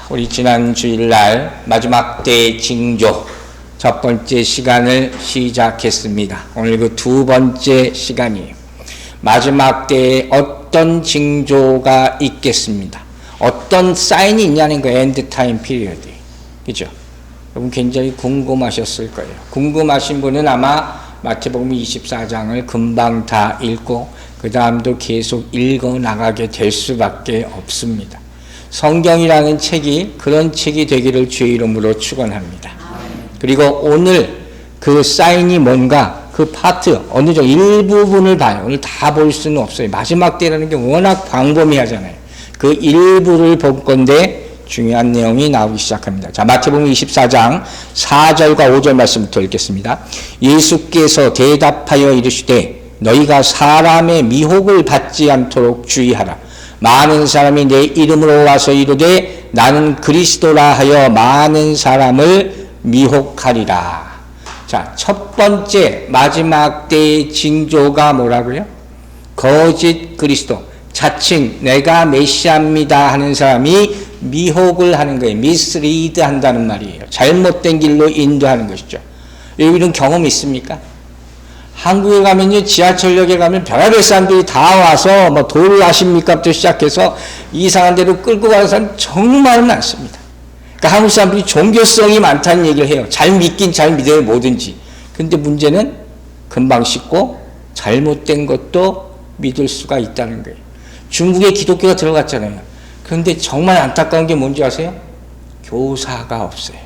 우리 지난 주일날 마지막 때의 징조 첫 번째 시간을 시작했습니다. 오늘 그 두 번째 시간이에요. 마지막 때에 어떤 징조가 있겠습니다. 어떤 사인이 있냐는 거예요. 엔드타임 피리어드. 그죠? 여러분 굉장히 궁금하셨을 거예요. 궁금하신 분은 아마 마태복음 24장을 금방 다 읽고 그 다음도 계속 읽어 나가게 될 수밖에 없습니다. 성경이라는 책이 그런 책이 되기를 주의 이름으로 축원합니다. 그리고 오늘 그 사인이 뭔가 그 파트 어느 정도 일부분을 봐요. 오늘 다 볼 수는 없어요. 마지막 때라는 게 워낙 광범위하잖아요. 그 일부를 볼 건데 중요한 내용이 나오기 시작합니다. 자, 마태복음 24장 4절과 5절 말씀부터 읽겠습니다. 예수께서 대답하여 이르시되 너희가 사람의 미혹을 받지 않도록 주의하라. 많은 사람이 내 이름으로 와서 이르되 나는 그리스도라 하여 많은 사람을 미혹하리라. 자, 첫 번째 마지막 때의 징조가 뭐라고요? 거짓 그리스도, 자칭 내가 메시아입니다 하는 사람이 미혹을 하는 거예요. 미스리드 한다는 말이에요. 잘못된 길로 인도하는 것이죠. 이런 경험 있습니까? 한국에 가면요, 지하철역에 가면 별의별 사람들이 다 와서 뭐 도를 아십니까부터 시작해서 이상한 데로 끌고 가는 사람 정말 많습니다. 그러니까 한국 사람들이 종교성이 많다는 얘기를 해요. 잘 믿긴 잘 믿어요, 뭐든지. 근데 문제는 금방 씻고 잘못된 것도 믿을 수가 있다는 거예요. 중국에 기독교가 들어갔잖아요. 그런데 정말 안타까운 게 뭔지 아세요? 교사가 없어요.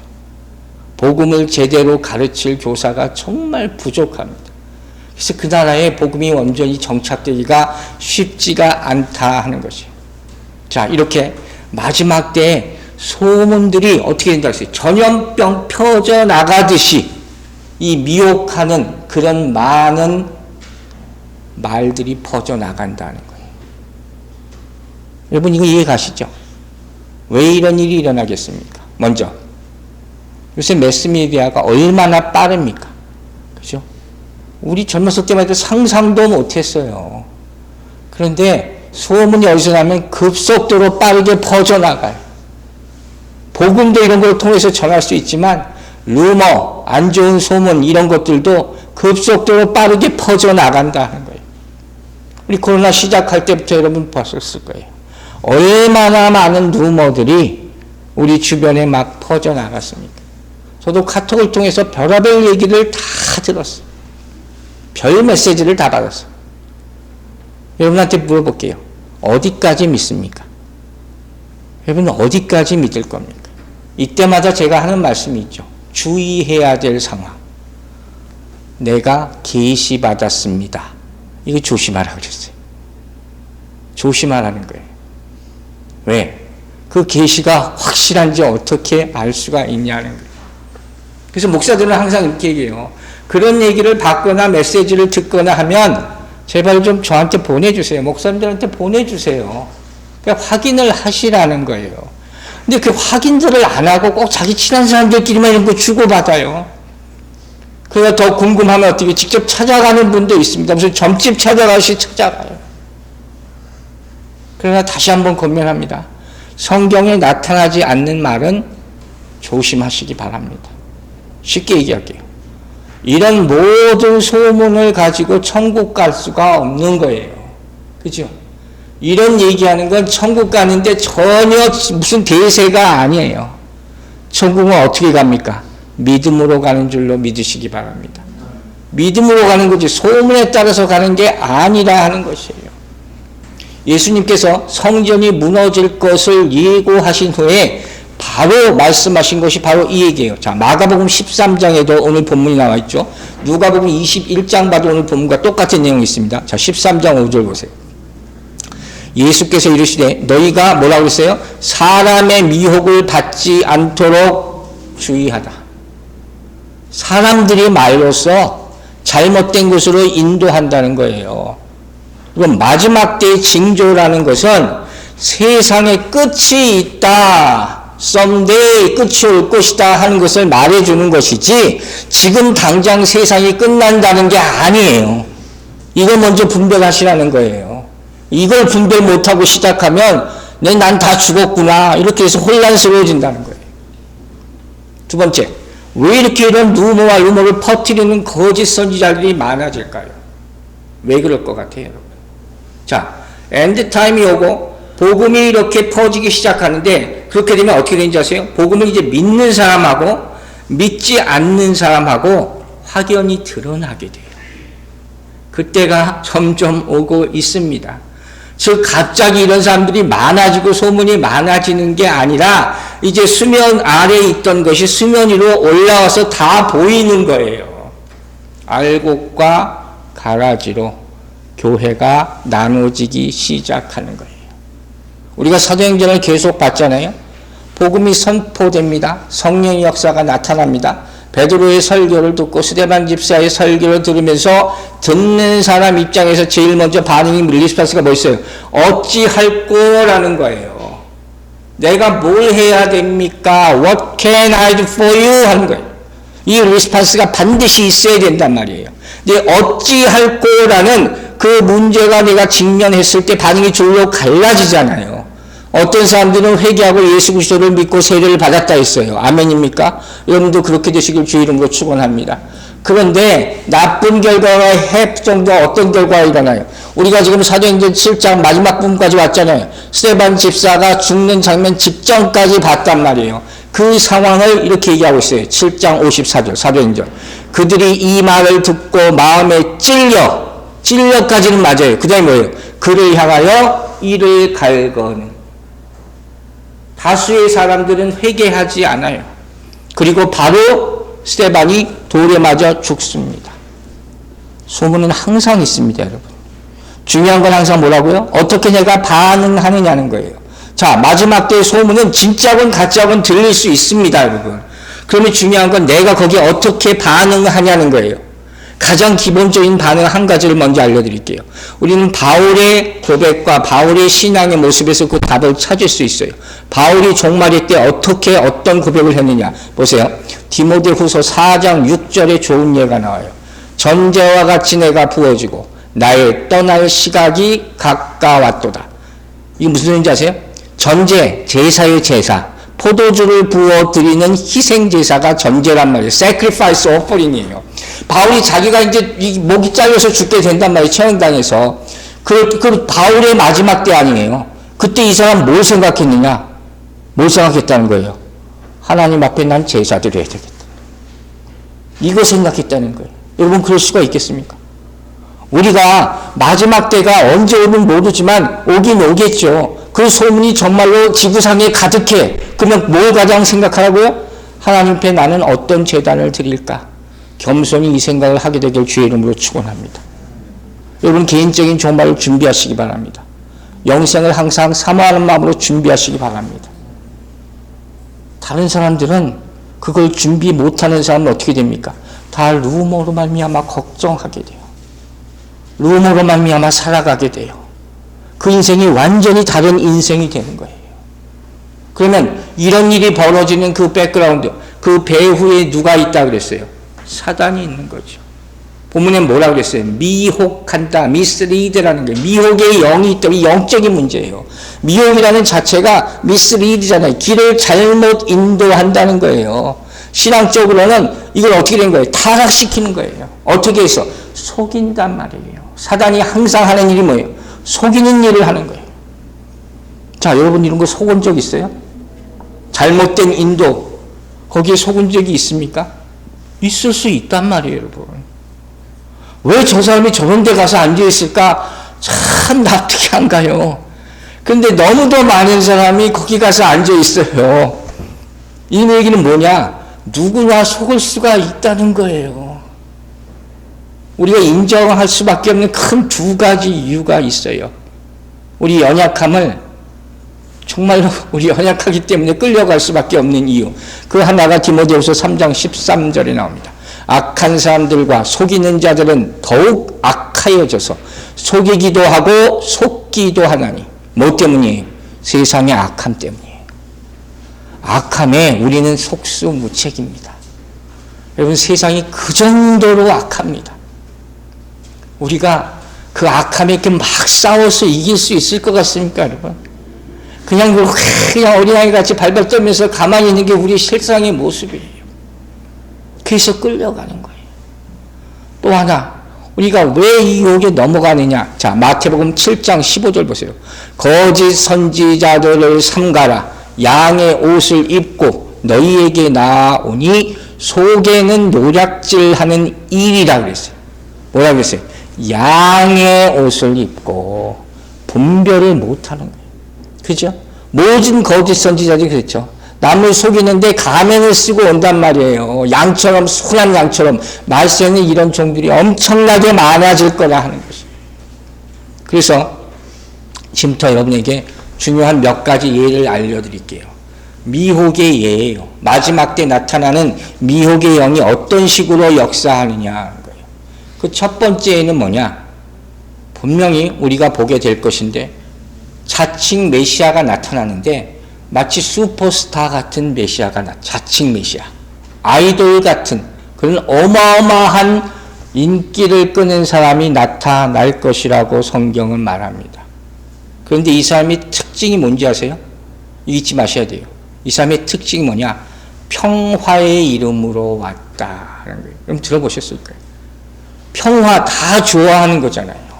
복음을 제대로 가르칠 교사가 정말 부족합니다. 그래서 그 나라에 복음이 완전히 정착되기가 쉽지가 않다 하는 것이에요. 자, 이렇게 마지막 때에 소문들이 어떻게 된다고 했어요? 전염병 퍼져나가듯이 이 미혹하는 그런 많은 말들이 퍼져나간다는 거예요. 여러분 이거 이해 가시죠? 왜 이런 일이 일어나겠습니까? 먼저 요새 매스미디어가 얼마나 빠릅니까? 그죠? 우리 젊었을 때만 해도 상상도 못했어요. 그런데 소문이 어디서 나면 급속도로 빠르게 퍼져나가요. 복음도 이런 걸 통해서 전할 수 있지만 루머, 안 좋은 소문 이런 것들도 급속도로 빠르게 퍼져나간다 하는 거예요. 우리 코로나 시작할 때부터 여러분 봤었을 거예요. 얼마나 많은 루머들이 우리 주변에 막 퍼져나갔습니까? 저도 카톡을 통해서 별의별 얘기를 다 들었어요. 별 메시지를 다 받았어요. 여러분한테 물어볼게요. 어디까지 믿습니까? 여러분은 어디까지 믿을 겁니까? 이때마다 제가 하는 말씀이 있죠. 주의해야 될 상황. 내가 계시받았습니다. 이거 조심하라 그랬어요. 조심하라는 거예요. 왜? 그 계시가 확실한지 어떻게 알 수가 있냐는 거예요. 그래서 목사들은 항상 이렇게 얘기해요. 그런 얘기를 받거나 메시지를 듣거나 하면 제발 좀 저한테 보내주세요. 목사님들한테 보내주세요. 그러니까 확인을 하시라는 거예요. 근데 그 확인들을 안 하고 꼭 자기 친한 사람들끼리만 이런 거 주고받아요. 그래서 더 궁금하면 어떻게 직접 찾아가는 분도 있습니다. 무슨 점집 찾아가시 찾아가요. 그러나 다시 한번 권면합니다. 성경에 나타나지 않는 말은 조심하시기 바랍니다. 쉽게 얘기할게요. 이런 모든 소문을 가지고 천국 갈 수가 없는 거예요. 그죠? 이런 얘기하는 건 천국 가는데 전혀 무슨 대세가 아니에요. 천국은 어떻게 갑니까? 믿음으로 가는 줄로 믿으시기 바랍니다. 믿음으로 가는 거지 소문에 따라서 가는 게 아니라 하는 것이에요. 예수님께서 성전이 무너질 것을 예고하신 후에 바로 말씀하신 것이 바로 이 얘기예요. 자, 마가복음 13장에도 오늘 본문이 나와 있죠. 누가복음 21장 봐도 오늘 본문과 똑같은 내용이 있습니다. 자, 13장 5절 보세요. 예수께서 이르시되 너희가 뭐라고 했어요? 사람의 미혹을 받지 않도록 주의하다. 사람들이 말로써 잘못된 곳으로 인도한다는 거예요. 그럼 마지막 때의 징조라는 것은 세상에 끝이 있다. someday 끝이 올 것이다 하는 것을 말해주는 것이지 지금 당장 세상이 끝난다는 게 아니에요. 이거 먼저 분별하시라는 거예요. 이걸 분별 못하고 시작하면 난 다 죽었구나. 이렇게 해서 혼란스러워진다는 거예요. 두 번째, 왜 이렇게 이런 루머와 루머를 퍼뜨리는 거짓 선지자들이 많아질까요? 왜 그럴 것 같아요, 여러분? 자, 엔드타임이 오고 복음이 이렇게 퍼지기 시작하는데 그렇게 되면 어떻게 되는지 아세요? 복음을 이제 믿는 사람하고 믿지 않는 사람하고 확연히 드러나게 돼요. 그때가 점점 오고 있습니다. 즉 갑자기 이런 사람들이 많아지고 소문이 많아지는 게 아니라 이제 수면 아래에 있던 것이 수면 위로 올라와서 다 보이는 거예요. 알곡과 가라지로 교회가 나눠지기 시작하는 거예요. 우리가 사도행전을 계속 봤잖아요. 복음이 선포됩니다. 성령의 역사가 나타납니다. 베드로의 설교를 듣고 스데반 집사의 설교를 들으면서 듣는 사람 입장에서 제일 먼저 반응이 리스판스가 뭐 있어요? 어찌할 거라는 거예요. 내가 뭘 해야 됩니까? What can I do for you? 하는 거예요. 이 리스판스가 반드시 있어야 된단 말이에요. 근데 어찌할 거라는 그 문제가 내가 직면했을 때 반응이 절로 갈라지잖아요. 어떤 사람들은 회개하고 예수 그리스도를 믿고 세례를 받았다 했어요. 아멘입니까? 여러분도 그렇게 되시길 주의 이름으로 축원합니다. 그런데 나쁜 결과가 해 정도 어떤 결과가 일어나요? 우리가 지금 사도행전 7장 마지막 부분까지 왔잖아요. 스데반 집사가 죽는 장면 직전까지 봤단 말이에요. 그 상황을 이렇게 얘기하고 있어요. 7장 54절 사도행전. 그들이 이 말을 듣고 마음에 찔려까지는 맞아요. 그 다음에 뭐예요? 그를 향하여 이를 갈거는. 다수의 사람들은 회개하지 않아요. 그리고 바로 스데반이 돌에 맞아 죽습니다. 소문은 항상 있습니다, 여러분. 중요한 건 항상 뭐라고요? 어떻게 내가 반응하느냐는 거예요. 자, 마지막 때의 소문은 진짜건 가짜건 들릴 수 있습니다, 여러분. 그러면 중요한 건 내가 거기에 어떻게 반응하냐는 거예요. 가장 기본적인 반응 한 가지를 먼저 알려드릴게요. 우리는 바울의 고백과 바울의 신앙의 모습에서 그 답을 찾을 수 있어요. 바울이 종말의 때 어떤 고백을 했느냐. 보세요. 디모데후서 4장 6절에 좋은 예가 나와요. 전제와 같이 내가 부어지고 나의 떠날 시각이 가까웠도다. 이게 무슨 소리인지 아세요? 전제, 제사의 제사. 포도주를 부어드리는 희생제사가 전제란 말이에요. sacrifice offering이에요. 바울이 자기가 이제 이 목이 잘려서 죽게 된단 말이에요. 처형당해서. 그 바울의 마지막 때 아니에요. 그때 이 사람 뭘 생각했느냐? 뭘 생각했다는 거예요? 하나님 앞에 난 제사 드려야 되겠다. 이거 생각했다는 거예요. 여러분 그럴 수가 있겠습니까? 우리가 마지막 때가 언제 오는 모르지만 오긴 오겠죠. 그 소문이 정말로 지구상에 가득해. 그러면 뭘 가장 생각하라고요? 하나님 앞에 나는 어떤 제단을 드릴까? 겸손히 이 생각을 하게 되길 주의 이름으로 축원합니다. 여러분 개인적인 종말을 준비하시기 바랍니다. 영생을 항상 사모하는 마음으로 준비하시기 바랍니다. 다른 사람들은 그걸 준비 못하는 사람은 어떻게 됩니까? 다 루머로 말미암아 걱정하게 돼요. 루머로 말미암아 살아가게 돼요. 그 인생이 완전히 다른 인생이 되는 거예요. 그러면 이런 일이 벌어지는 그 백그라운드, 그 배후에 누가 있다 그랬어요? 사단이 있는 거죠. 본문에 뭐라 그랬어요? 미혹한다, 미스리드라는 거예요. 미혹의 영이 있다. 이 영적인 문제예요. 미혹이라는 자체가 미스리드잖아요. 길을 잘못 인도한다는 거예요. 신앙적으로는 이걸 어떻게 된 거예요? 타락시키는 거예요. 어떻게 해서? 속인단 말이에요. 사단이 항상 하는 일이 뭐예요? 속이는 일을 하는 거예요. 자, 여러분 이런 거 속은 적 있어요? 잘못된 인도, 거기에 속은 적이 있습니까? 있을 수 있단 말이에요, 여러분. 왜 저 사람이 저런 데 가서 앉아있을까? 참 납득이 안 가요. 근데 너무도 많은 사람이 거기 가서 앉아있어요. 이 얘기는 뭐냐? 누구나 속을 수가 있다는 거예요. 우리가 인정할 수밖에 없는 큰 두 가지 이유가 있어요. 우리 연약함을 정말로 우리 연약하기 때문에 끌려갈 수밖에 없는 이유. 그 하나가 디모데후서 3장 13절에 나옵니다. 악한 사람들과 속이는 자들은 더욱 악하여져서 속이기도 하고 속기도 하나니. 뭐 때문이에요? 세상의 악함 때문이에요. 악함에 우리는 속수무책입니다. 여러분 세상이 그 정도로 악합니다. 우리가 그 악함에 이렇게 막 싸워서 이길 수 있을 것 같습니까, 여러분? 그냥 어린아이 같이 발발 떨면서 가만히 있는 게 우리 실상의 모습이에요. 그래서 끌려가는 거예요. 또 하나, 우리가 왜 이 유혹에 넘어가느냐. 자, 마태복음 7장 15절 보세요. 거짓 선지자들을 삼가라. 양의 옷을 입고 너희에게 나아오니 속에는 노략질하는 일이라 그랬어요. 뭐라 그랬어요? 양의 옷을 입고 분별을 못하는 거예요. 그죠? 모든 거짓 선지자들이 그렇죠. 남을 속이는데 가면을 쓰고 온단 말이에요. 양처럼, 순한 양처럼. 말세는 이런 종들이 엄청나게 많아질 거라 하는 것이죠. 그래서 지금부터 여러분에게 중요한 몇 가지 예를 알려드릴게요. 미혹의 예예요. 마지막 때 나타나는 미혹의 영이 어떤 식으로 역사하느냐 하는 거예요. 그 첫 번째는 뭐냐? 분명히 우리가 보게 될 것인데 자칭 메시아가 나타나는데 마치 슈퍼스타 같은 메시아가 자칭 메시아, 아이돌 같은 그런 어마어마한 인기를 끄는 사람이 나타날 것이라고 성경은 말합니다. 그런데 이 사람의 특징이 뭔지 아세요? 잊지 마셔야 돼요. 이 사람의 특징이 뭐냐? 평화의 이름으로 왔다 하는 거예요. 그럼 들어보셨을 거예요. 평화 다 좋아하는 거잖아요.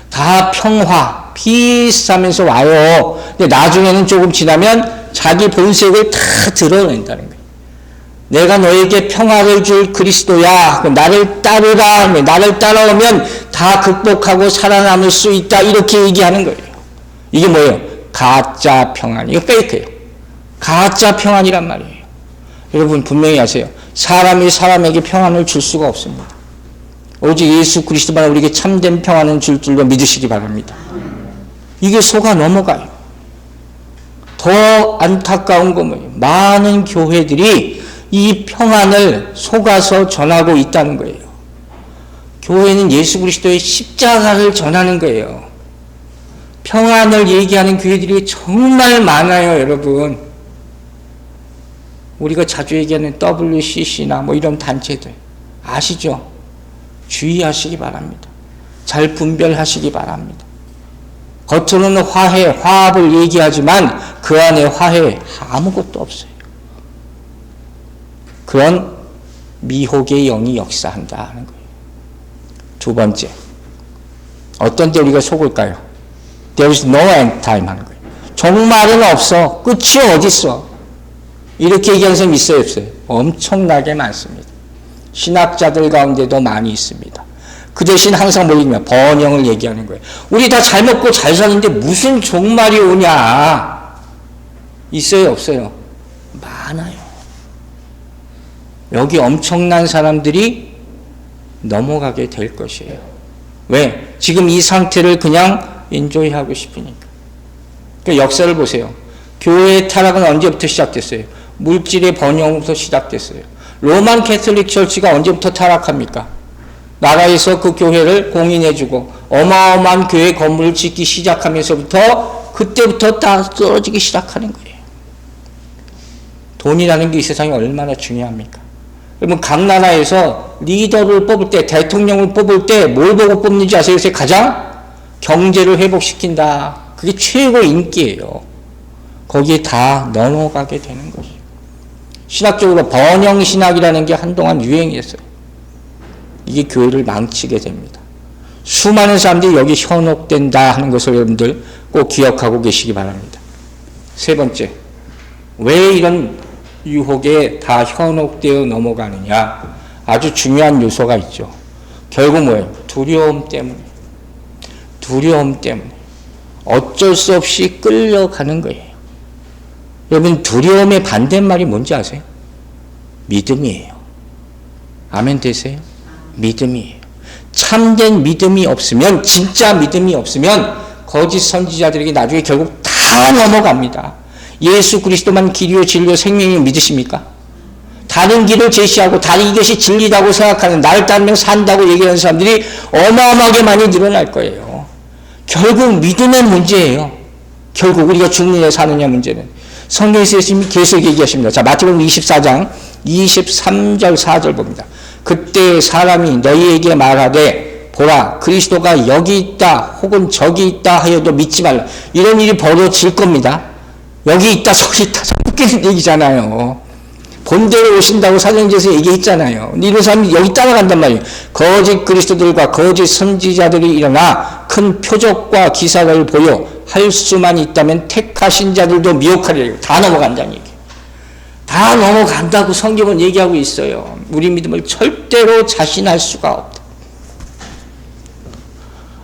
다 평화, 피스하면서 와요. 근데 나중에는 조금 지나면 자기 본색을 다 드러낸다는 거예요. 내가 너에게 평화를 줄 그리스도야. 나를 따르라. 나를 따라오면 다 극복하고 살아남을 수 있다. 이렇게 얘기하는 거예요. 이게 뭐예요? 가짜 평안. 이거 페이크예요. 가짜 평안이란 말이에요. 여러분 분명히 아세요. 사람이 사람에게 평안을 줄 수가 없습니다. 오직 예수 그리스도만 우리에게 참된 평안을 줄 줄로 믿으시기 바랍니다. 이게 속아 넘어가요. 더 안타까운 건 뭐예요? 많은 교회들이 이 평안을 속아서 전하고 있다는 거예요. 교회는 예수 그리스도의 십자가를 전하는 거예요. 평안을 얘기하는 교회들이 정말 많아요, 여러분. 우리가 자주 얘기하는 WCC나 뭐 이런 단체들 아시죠? 주의하시기 바랍니다. 잘 분별하시기 바랍니다. 겉으로는 화해, 화합을 얘기하지만 그 안에 화해 아무것도 없어요. 그런 미혹의 영이 역사한다 하는 거예요. 두 번째, 어떤 때 우리가 속을까요? There is no end time 하는 거예요. 종말은 없어. 끝이 어딨어? 이렇게 얘기하는 사람이 있어요, 없어요? 엄청나게 많습니다. 신학자들 가운데도 많이 있습니다. 그 대신 항상 뭘 얘기하면 번영을 얘기하는 거예요. 우리 다 잘 먹고 잘 사는데 무슨 종말이 오냐? 있어요, 없어요? 많아요. 여기 엄청난 사람들이 넘어가게 될 것이에요. 왜? 지금 이 상태를 그냥 인조이하고 싶으니까. 그러니까 역사를 보세요. 교회의 타락은 언제부터 시작됐어요? 물질의 번영부터 시작됐어요. 로만 캐톨릭 처치가 언제부터 타락합니까? 나라에서 그 교회를 공인해주고 어마어마한 교회 건물을 짓기 시작하면서부터 그때부터 다 떨어지기 시작하는 거예요. 돈이라는 게 이 세상에 얼마나 중요합니까? 여러분 각 나라에서 리더를 뽑을 때, 대통령을 뽑을 때 뭘 보고 뽑는지 아세요? 가장 경제를 회복시킨다. 그게 최고 인기예요. 거기에 다 넘어가게 되는 거죠. 신학적으로 번영신학이라는 게 한동안 유행이었어요. 이게 교회를 망치게 됩니다. 수많은 사람들이 여기 현혹된다 하는 것을 여러분들 꼭 기억하고 계시기 바랍니다. 세 번째, 왜 이런 유혹에 다 현혹되어 넘어가느냐? 아주 중요한 요소가 있죠. 결국 뭐예요? 두려움 때문에. 두려움 때문에. 어쩔 수 없이 끌려가는 거예요. 여러분 두려움의 반대말이 뭔지 아세요? 믿음이에요. 아멘 되세요? 믿음이에요. 참된 믿음이 없으면, 진짜 믿음이 없으면 거짓 선지자들에게 나중에 결국 다 넘어갑니다. 예수 그리스도만 길이요 진리요 생명이요 믿으십니까? 다른 길을 제시하고 다른 이것이 진리라고 생각하는, 나를 따르면 산다고 얘기하는 사람들이 어마어마하게 많이 늘어날 거예요. 결국 믿음의 문제예요. 결국 우리가 죽느냐 사느냐 문제는. 성경에서 예수님이 계속 얘기하십니다. 자, 마태복음 24장 23절 4절 봅니다. 그때 사람이 너희에게 말하되 보라 그리스도가 여기 있다 혹은 저기 있다 하여도 믿지 말라. 이런 일이 벌어질 겁니다. 여기 있다 저기 있다 섞이는 얘기잖아요. 본대로 오신다고 사도행전에서 얘기했잖아요. 이런 사람이 여기 따라간단 말이에요. 거짓 그리스도들과 거짓 선지자들이 일어나 큰 표적과 기사를 보여 할 수만 있다면 택하신 자들도 미혹하리라. 다 넘어간다는 얘기예요. 다 넘어간다고 성경은 얘기하고 있어요. 우리 믿음을 절대로 자신할 수가 없다.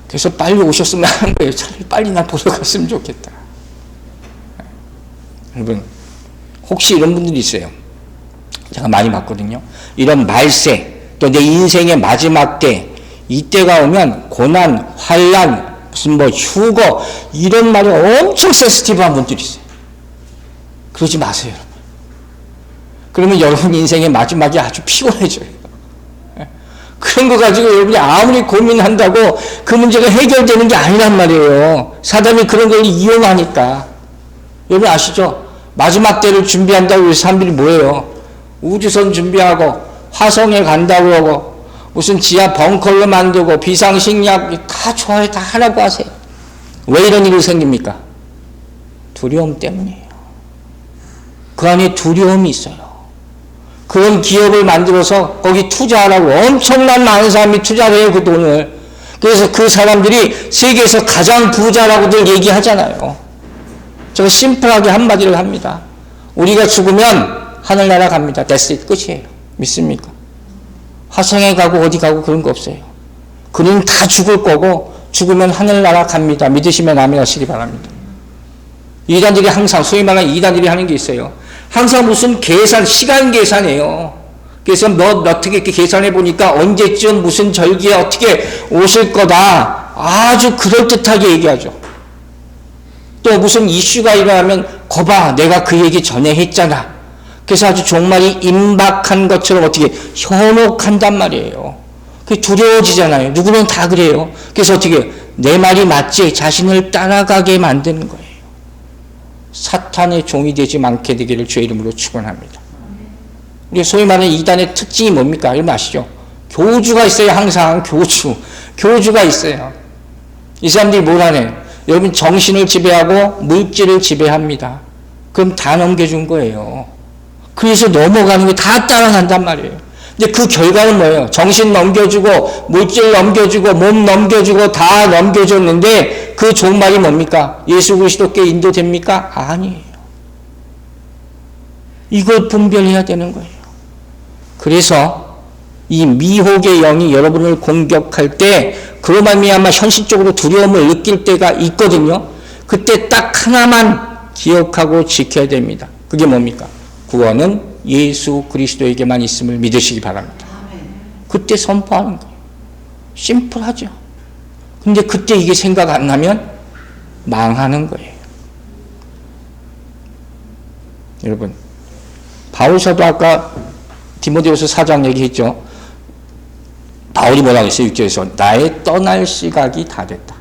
그래서 빨리 오셨으면 하는 거예요. 차라리 빨리 나 보러 갔으면 좋겠다. 여러분, 혹시 이런 분들이 있어요. 제가 많이 봤거든요. 이런 말세, 또 내 인생의 마지막 때, 이때가 오면 고난, 환난, 무슨 휴거, 이런 말이 엄청 센시티브한 분들이 있어요. 그러지 마세요, 여러분. 그러면 여러분 인생의 마지막이 아주 피곤해져요. 그런 거 가지고 여러분이 아무리 고민한다고 그 문제가 해결되는 게 아니란 말이에요. 사단이 그런 걸 이용하니까. 여러분 아시죠? 마지막 때를 준비한다고 해서 사람들이 뭐예요? 우주선 준비하고 화성에 간다고 그러고 무슨 지하 벙커를 만들고 비상식량 다 좋아요. 다 하라고 하세요. 왜 이런 일이 생깁니까? 두려움 때문이에요. 그 안에 두려움이 있어요. 그런 기업을 만들어서 거기 투자하라고 엄청난 많은 사람이 투자를 해요. 그 돈을. 그래서 그 사람들이 세계에서 가장 부자라고들 얘기하잖아요. 제가 심플하게 한마디를 합니다. 우리가 죽으면 하늘나라 갑니다. That's it. 끝이에요. 믿습니까? 화성에 가고 어디 가고 그런 거 없어요. 그는 다 죽을 거고 죽으면 하늘나라 갑니다. 믿으시면 아멘 하시기 바랍니다. 이단들이 항상 소위 말하는 이단들이 하는 게 있어요. 항상 무슨 계산, 시간 계산이에요. 그래서 어떻게 이렇게 계산해 보니까 언제쯤 무슨 절기에 어떻게 오실 거다. 아주 그럴듯하게 얘기하죠. 또 무슨 이슈가 일어나면 거봐 내가 그 얘기 전에 했잖아. 그래서 아주 종말이 임박한 것처럼 어떻게 현혹한단 말이에요. 그게 두려워지잖아요. 누구는 다 그래요. 그래서 어떻게 내 말이 맞지 자신을 따라가게 만드는 거예요. 사탄의 종이 되지 않게 되기를 주의 이름으로 축원합니다. 우리 소위 말하는 이단의 특징이 뭡니까? 여러분 아시죠? 교주가 있어요. 항상 교주가 있어요. 이 사람들이 뭘 하네? 여러분 정신을 지배하고 물질을 지배합니다. 그럼 다 넘겨준 거예요. 그래서 넘어가는 게 다 따라간단 말이에요. 근데 그 결과는 뭐예요? 정신 넘겨주고 물질 넘겨주고 몸 넘겨주고 다 넘겨줬는데 그 종말이 뭡니까? 예수 그리스도께 인도됩니까? 아니에요. 이걸 분별해야 되는 거예요. 그래서 이 미혹의 영이 여러분을 공격할 때 그로 말미암아 현실적으로 두려움을 느낄 때가 있거든요. 그때 딱 하나만 기억하고 지켜야 됩니다. 그게 뭡니까? 구원은 예수 그리스도에게만 있음을 믿으시기 바랍니다. 그때 선포하는 거예요. 심플하죠. 근데 그때 이게 생각 안 나면 망하는 거예요. 여러분, 바울서도 아까 디모데후서 4장 얘기했죠. 바울이 뭐라고 했어요? 6절에서 나의 떠날 시각이 다 됐다.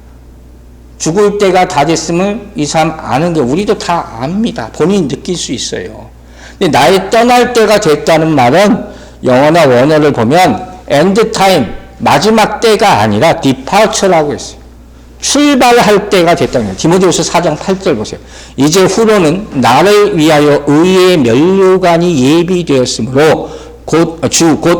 죽을 때가 다 됐음을 이 사람 아는 게 우리도 다 압니다. 본인이 느낄 수 있어요. 근데 나의 떠날 때가 됐다는 말은 영어나 원어를 보면 end time, 마지막 때가 아니라 departure라고 했어요. 출발할 때가 됐다는 거예요. 디모데후서 4장 8절 보세요. 이제 후로는 나를 위하여 의의 면류관이 예비되었으므로 곧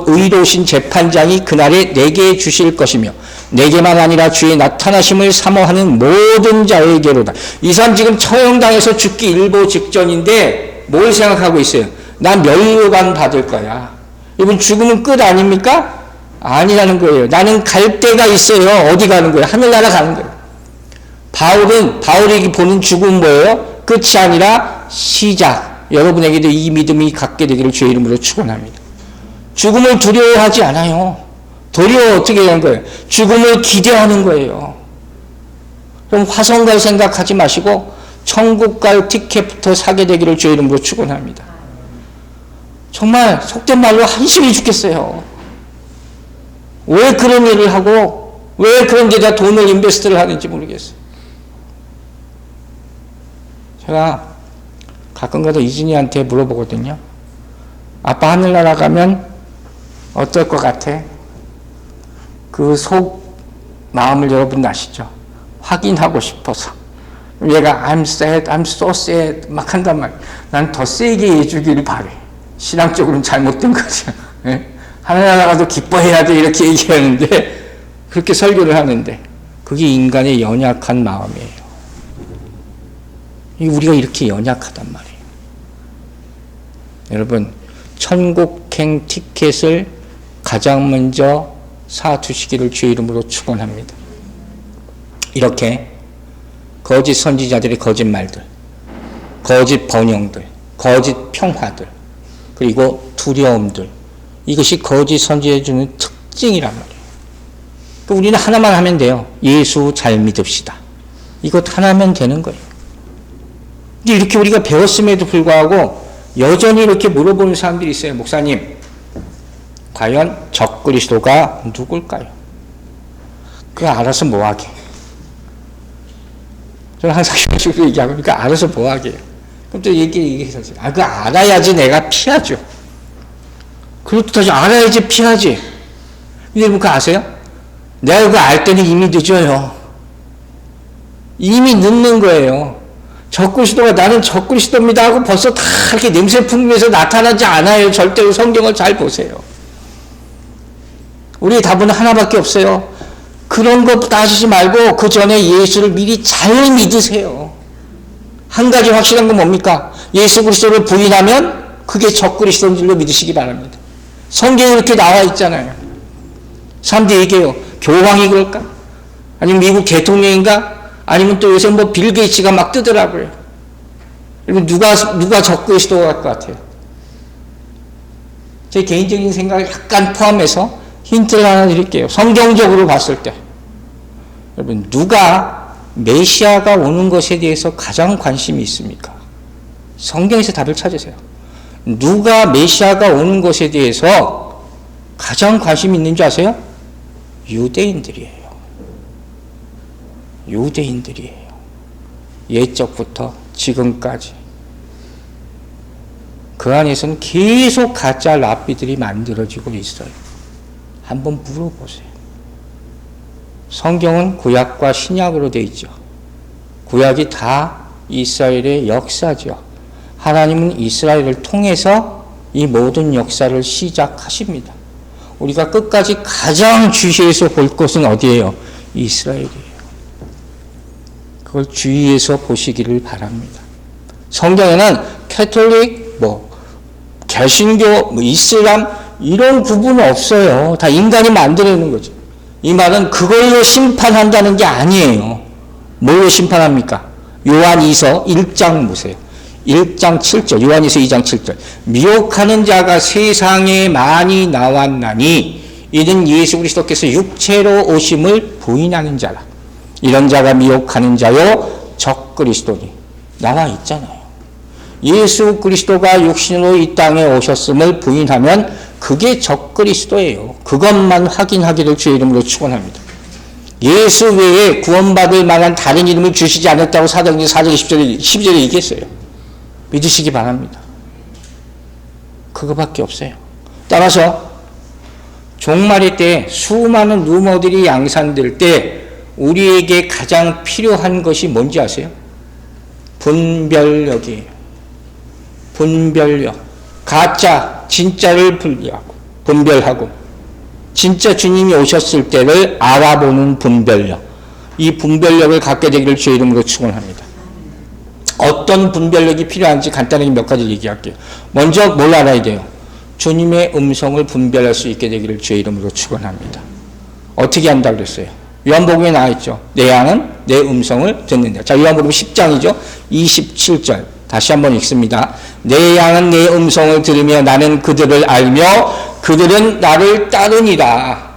의로우신 재판장이 그날에 내게 주실 것이며 내게만 아니라 주의 나타나심을 사모하는 모든 자에게로다. 이 사람 지금 처형당해서 죽기 일보 직전인데 뭘 생각하고 있어요? 난 면류관 받을 거야. 여러분 죽으면 끝 아닙니까? 아니라는 거예요. 나는 갈 데가 있어요. 어디 가는 거예요? 하늘나라 가는 거예요. 바울이 보는 죽음은 뭐예요? 끝이 아니라 시작. 여러분에게도 이 믿음이 갖게 되기를 주의 이름으로 축원합니다. 죽음을 두려워하지 않아요. 도리어 어떻게 하는 거예요? 죽음을 기대하는 거예요. 그럼 화성 갈 생각하지 마시고 천국 갈 티켓부터 사게 되기를 주의 이름으로 축원합니다. 정말 속된 말로 한심히 죽겠어요. 왜 그런 일을 하고 왜 그런 데다 돈을 인베스트를 하는지 모르겠어요. 제가 가끔가다 이진이한테 물어보거든요. 아빠 하늘나라 가면 어떨 것 같아? 그 속 마음을 여러분 아시죠? 확인하고 싶어서 얘가 I'm sad, I'm so sad 막 한단 말이야. 난 더 세게 해주기를 바래. 신앙적으로는 잘못된 거죠. 예? 하나님나라도 기뻐해야 돼 이렇게 얘기하는데 그렇게 설교를 하는데 그게 인간의 연약한 마음이에요. 우리가 이렇게 연약하단 말이에요. 여러분 천국행 티켓을 가장 먼저 사두시기를 주의 이름으로 축원합니다. 이렇게 거짓 선지자들의 거짓말들, 거짓 번영들, 거짓 평화들, 그리고 두려움들, 이것이 거짓 선지자에 주는 특징이란 말이에요. 그러니까 우리는 하나만 하면 돼요. 예수 잘 믿읍시다. 이것 하나 하면 되는 거예요. 근데 이렇게 우리가 배웠음에도 불구하고 여전히 이렇게 물어보는 사람들이 있어요. 목사님, 과연 적그리스도가 누굴까요? 그거 알아서 뭐하게. 저는 항상 이런 식으로 얘기하고, 그러니까 알아서 뭐하게. 그럼 또 얘기해서, 그거 알아야지 내가 피하죠. 그렇다지 알아야지 피하지. 근데 여러분 그거 아세요? 내가 그거 알 때는 이미 늦어요. 이미 늦는 거예요. 적그리스도가 나는 적그리스도입니다 하고 벌써 다 이렇게 냄새 풍기면서 나타나지 않아요. 절대로 성경을 잘 보세요. 우리의 답은 하나밖에 없어요. 그런 거 따지지 말고 그 전에 예수를 미리 잘 믿으세요. 한 가지 확실한 건 뭡니까? 예수 그리스도를 부인하면 그게 적그리스도인 줄로 믿으시기 바랍니다. 성경에 이렇게 나와 있잖아요. 사람들이 얘기해요. 교황이 그럴까? 아니면 미국 대통령인가? 아니면 또 요새 뭐 빌 게이츠가 막 뜨더라고요. 여러분 누가 적그리스도 할 것 같아요? 제 개인적인 생각을 약간 포함해서 힌트를 하나 드릴게요. 성경적으로 봤을 때 여러분 누가 메시아가 오는 것에 대해서 가장 관심이 있습니까? 성경에서 답을 찾으세요. 누가 메시아가 오는 것에 대해서 가장 관심이 있는 줄 아세요? 유대인들이에요. 유대인들이에요. 옛적부터 지금까지. 그 안에서는 계속 가짜 랍비들이 만들어지고 있어요. 한번 물어보세요. 성경은 구약과 신약으로 되어 있죠. 구약이 다 이스라엘의 역사죠. 하나님은 이스라엘을 통해서 이 모든 역사를 시작하십니다. 우리가 끝까지 가장 주시해서 볼 것은 어디예요? 이스라엘이에요. 그걸 주의해서 보시기를 바랍니다. 성경에는 캐톨릭, 개신교, 이슬람 이런 구분은 없어요. 다 인간이 만들어내는 거죠. 이 말은 그걸로 심판한다는 게 아니에요. 뭘로 심판합니까? 요한이서 1장 보세요. 1장 7절, 요한이서 2장 7절. 미혹하는 자가 세상에 많이 나왔나니 이는 예수 그리스도께서 육체로 오심을 부인하는 자라. 이런 자가 미혹하는 자요 적그리스도니 나와 있잖아요. 예수 그리스도가 육신으로 이 땅에 오셨음을 부인하면 그게 적그리스도예요. 그것만 확인하기를 주의 이름으로 축원합니다. 예수 외에 구원받을 만한 다른 이름을 주시지 않았다고 사도행전 4장 10절에 얘기했어요. 믿으시기 바랍니다. 그거밖에 없어요. 따라서 종말의 때 수많은 루머들이 양산될 때 우리에게 가장 필요한 것이 뭔지 아세요? 분별력이에요. 분별력. 가짜, 진짜를 분별하고 진짜 주님이 오셨을 때를 알아보는 분별력. 이 분별력을 갖게 되기를 주의 이름으로 축원합니다. 어떤 분별력이 필요한지 간단하게 몇 가지 얘기할게요. 먼저 뭘 알아야 돼요? 주님의 음성을 분별할 수 있게 되기를 주의 이름으로 축원합니다. 어떻게 한다 그랬어요? 요한복음에 나와 있죠. 내 양은 내 음성을 듣는다. 자, 요한복음 10장이죠. 27절. 다시 한번 읽습니다. 내 양은 내 음성을 들으며 나는 그들을 알며 그들은 나를 따르니라.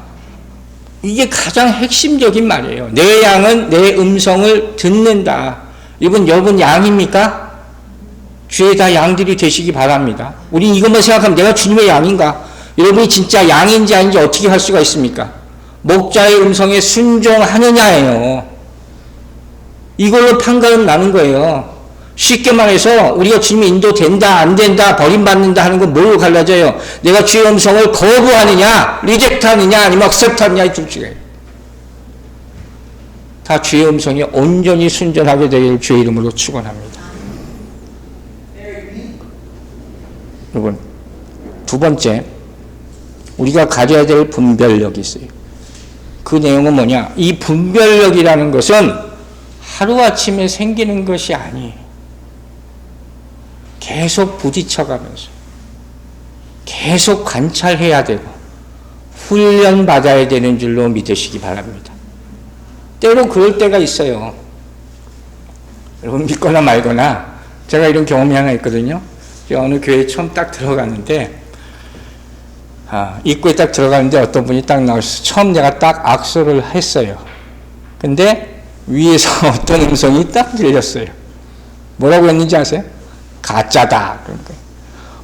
이게 가장 핵심적인 말이에요. 내 양은 내 음성을 듣는다. 여러분 양입니까? 주의 다 양들이 되시기 바랍니다. 우린 이것만 생각하면 내가 주님의 양인가? 여러분이 진짜 양인지 아닌지 어떻게 할 수가 있습니까? 목자의 음성에 순종하느냐예요. 이걸로 판가름 나는 거예요. 쉽게 말해서 우리가 주님의 인도 된다 안 된다 버림받는다 하는 건 뭘로 갈라져요? 내가 주의 음성을 거부하느냐 리젝트하느냐 아니면 액셉트하느냐 이 둘 중에 다 주의 음성에 온전히 순전하게 되기를 주의 이름으로 축원합니다. 여러분, 두 번째, 우리가 가져야 될 분별력이 있어요. 그 내용은 뭐냐? 이 분별력이라는 것은 하루아침에 생기는 것이 아니에요. 계속 부딪혀가면서 계속 관찰해야 되고 훈련받아야 되는 줄로 믿으시기 바랍니다. 때로 그럴 때가 있어요. 여러분 믿거나 말거나 제가 이런 경험이 하나 있거든요. 제가 어느 교회에 처음 딱 들어갔는데 입구에 딱 들어가는데 어떤 분이 딱 나오셔서 처음 내가 딱 악수를 했어요. 근데 위에서 어떤 음성이 딱 들렸어요. 뭐라고 했는지 아세요? 가짜다. 그런 거예요.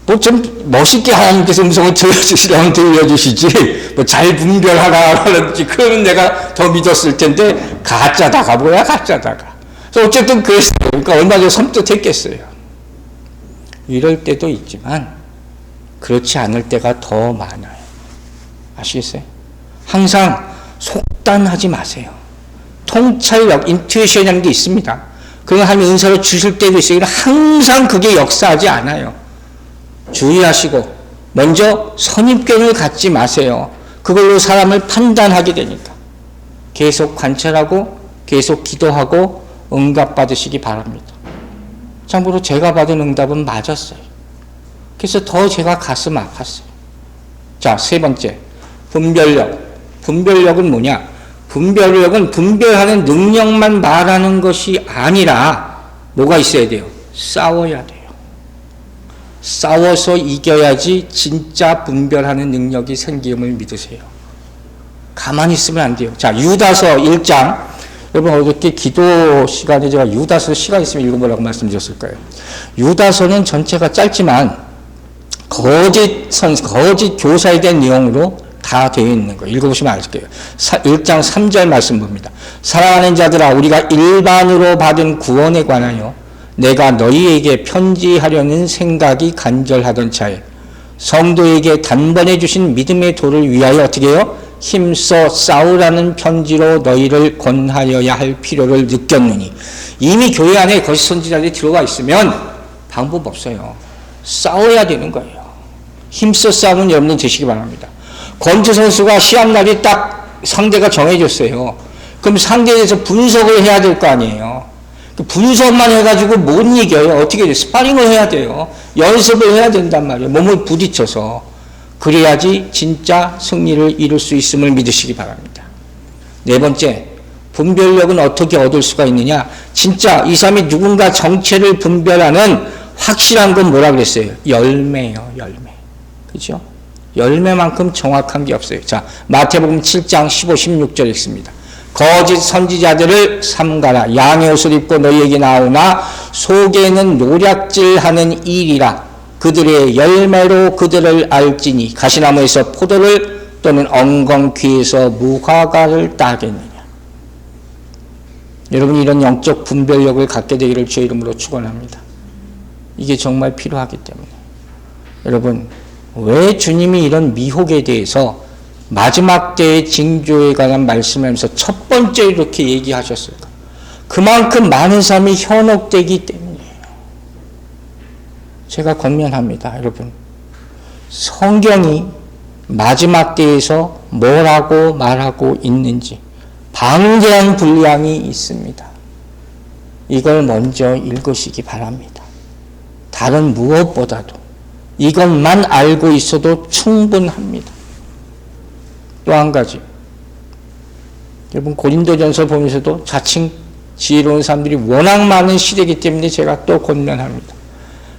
뭐 좀 멋있게 하나님께서 음성을 들려주시려면 들려주시지, 뭐 잘 분별하라 그러는지, 그러면 내가 더 믿었을 텐데, 가짜다가 뭐야, 가짜다가. 그래서 어쨌든 그랬어요. 그러니까 얼마나 섬뜩했겠어요. 이럴 때도 있지만, 그렇지 않을 때가 더 많아요. 아시겠어요? 항상 속단하지 마세요. 통찰력, 인투이션이라는 게 있습니다. 그건 하나님 은사로 주실 때도 있어요. 항상 그게 역사하지 않아요. 주의하시고 먼저 선입견을 갖지 마세요. 그걸로 사람을 판단하게 되니까. 계속 관찰하고 계속 기도하고 응답받으시기 바랍니다. 참고로 제가 받은 응답은 맞았어요. 그래서 더 제가 가슴 아팠어요. 자, 세 번째, 분별력. 분별력은 뭐냐? 분별력은 분별하는 능력만 말하는 것이 아니라 뭐가 있어야 돼요? 싸워야 돼요. 싸워서 이겨야지 진짜 분별하는 능력이 생김을 믿으세요. 가만히 있으면 안 돼요. 자, 유다서 1장. 여러분 어저께 기도 시간에 제가 유다서 시간 있으면 읽어보라고 말씀드렸을 거예요. 유다서는 전체가 짧지만 거짓 교사에 대한 내용으로 다 되어 있는 거예요. 읽어보시면 아실 거예요. 1장 3절 말씀 봅니다. 사랑하는 자들아, 우리가 일반으로 받은 구원에 관하여 내가 너희에게 편지하려는 생각이 간절하던 차에 성도에게 단번에 주신 믿음의 도를 위하여 어떻게 해요? 힘써 싸우라는 편지로 너희를 권하여야 할 필요를 느꼈느니. 이미 교회 안에 거짓 선지자들이 들어와 있으면 방법 없어요. 싸워야 되는 거예요. 힘써 싸우는 여러분들 되시기 바랍니다. 권투 선수가 시합날이 딱 상대가 정해졌어요. 그럼 상대에 대해서 분석을 해야 될 거 아니에요. 분석만 해가지고 못 이겨요. 어떻게 돼요? 스파링을 해야 돼요. 연습을 해야 된단 말이에요. 몸을 부딪혀서. 그래야지 진짜 승리를 이룰 수 있음을 믿으시기 바랍니다. 네 번째, 분별력은 어떻게 얻을 수가 있느냐? 진짜 이 사람이 누군가 정체를 분별하는 확실한 건 뭐라 그랬어요? 열매예요, 열매. 그죠? 열매만큼 정확한 게 없어요. 자, 마태복음 7장 15, 16절 읽습니다. 거짓 선지자들을 삼가라. 양의 옷을 입고 너희에게 나오나 속에는 노략질하는 일이라. 그들의 열매로 그들을 알지니 가시나무에서 포도를 또는 엉겅퀴에서 무화과를 따겠느냐. 여러분 이런 영적 분별력을 갖게 되기를 주의 이름으로 축원합니다. 이게 정말 필요하기 때문에. 여러분 왜 주님이 이런 미혹에 대해서 마지막 때의 징조에 관한 말씀을 하면서 첫 번째 이렇게 얘기하셨을까? 그만큼 많은 사람이 현혹되기 때문이에요. 제가 권면합니다. 여러분 성경이 마지막 때에서 뭐라고 말하고 있는지 방대한 분량이 있습니다. 이걸 먼저 읽으시기 바랍니다. 다른 무엇보다도 이것만 알고 있어도 충분합니다. 또 한 가지, 여러분 고린도전서 보면서도 자칭 지혜로운 사람들이 워낙 많은 시대이기 때문에 제가 또 권면합니다.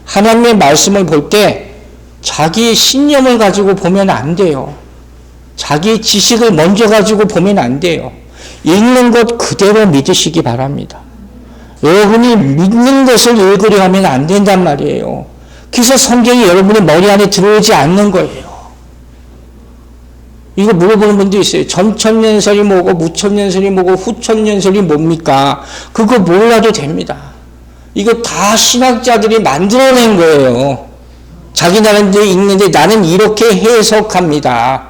하나님의 말씀을 볼 때 자기의 신념을 가지고 보면 안 돼요. 자기의 지식을 먼저 가지고 보면 안 돼요. 읽는 것 그대로 믿으시기 바랍니다. 여러분이 믿는 것을 읽으려 하면 안 된단 말이에요. 그래서 성경이 여러분의 머리 안에 들어오지 않는 거예요. 이거 물어보는 분도 있어요. 전천년설이 뭐고 무천년설이 뭐고 후천년설이 뭡니까? 그거 몰라도 됩니다. 이거 다 신학자들이 만들어낸 거예요. 자기 나름대로 읽는데 나는 이렇게 해석합니다.